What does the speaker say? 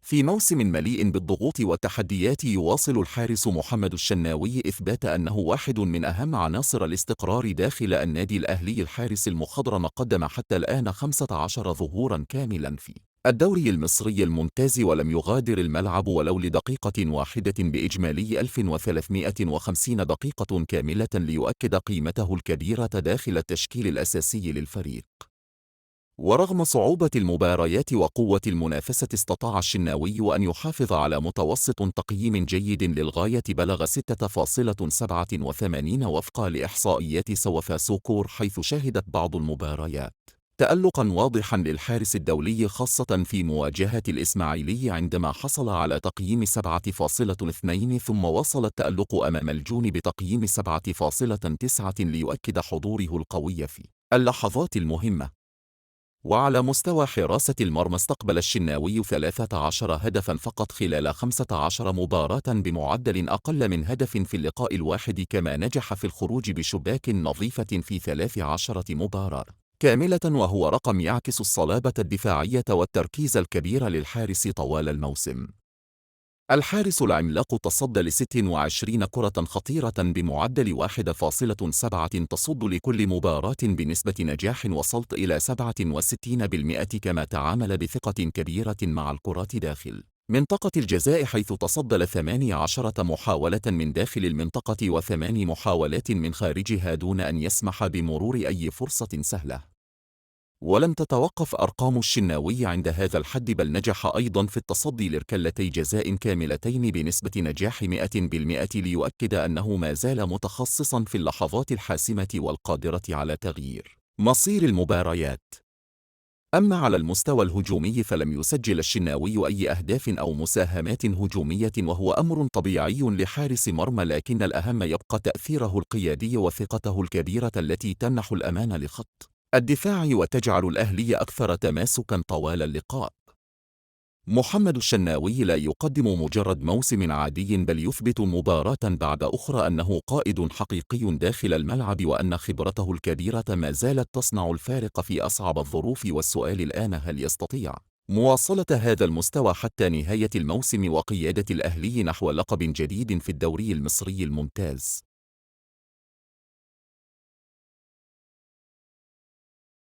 في موسم مليء بالضغوط والتحديات يواصل الحارس محمد الشناوي إثبات أنه واحد من أهم عناصر الاستقرار داخل النادي الأهلي. الحارس المخضرم قدم حتى الآن 15 ظهورا كاملا في الدوري المصري الممتاز، ولم يغادر الملعب ولو لدقيقة واحدة بإجمالي 1350 دقيقة كاملة، ليؤكد قيمته الكبيرة داخل التشكيل الأساسي للفريق. ورغم صعوبة المباريات وقوة المنافسة، استطاع الشناوي أن يحافظ على متوسط تقييم جيد للغاية بلغ 6.87 وفقا لإحصائيات سوفاسوكور، حيث شهدت بعض المباريات تألقا واضحا للحارس الدولي، خاصة في مواجهة الإسماعيلي عندما حصل على تقييم 7.2، ثم وصل التألق أمام الجون بتقييم 7.9 ليؤكد حضوره القوي في اللحظات المهمة. وعلى مستوى حراسة المرمى، استقبل الشناوي 13 هدفا فقط خلال 15 مباراة بمعدل أقل من هدف في اللقاء الواحد، كما نجح في الخروج بشباك نظيفة في 13 مباراة كاملة، وهو رقم يعكس الصلابة الدفاعية والتركيز الكبير للحارس طوال الموسم. الحارس العملاق تصدى ل 26 كرة خطيرة بمعدل 1.7 تصد لكل مباراة بنسبة نجاح وصلت إلى 67%، كما تعامل بثقة كبيرة مع الكرات داخل منطقة الجزاء، حيث تصدى ل 18 محاولة من داخل المنطقة و8 محاولات من خارجها دون أن يسمح بمرور أي فرصة سهلة. ولم تتوقف أرقام الشناوي عند هذا الحد، بل نجح أيضا في التصدي لركلتي جزاء كاملتين بنسبة نجاح 100%، ليؤكد أنه ما زال متخصصا في اللحظات الحاسمة والقادرة على تغيير مصير المباريات. أما على المستوى الهجومي، فلم يسجل الشناوي أي أهداف أو مساهمات هجومية، وهو أمر طبيعي لحارس مرمى، لكن الأهم يبقى تأثيره القيادي وثقته الكبيرة التي تمنح الأمان لخط الدفاع وتجعل الأهلي أكثر تماسكا طوال اللقاء. محمد الشناوي لا يقدم مجرد موسم عادي، بل يثبت مباراة بعد أخرى أنه قائد حقيقي داخل الملعب، وأن خبرته الكبيرة ما زالت تصنع الفارق في أصعب الظروف. والسؤال الآن: هل يستطيع مواصلة هذا المستوى حتى نهاية الموسم وقيادة الأهلي نحو لقب جديد في الدوري المصري الممتاز؟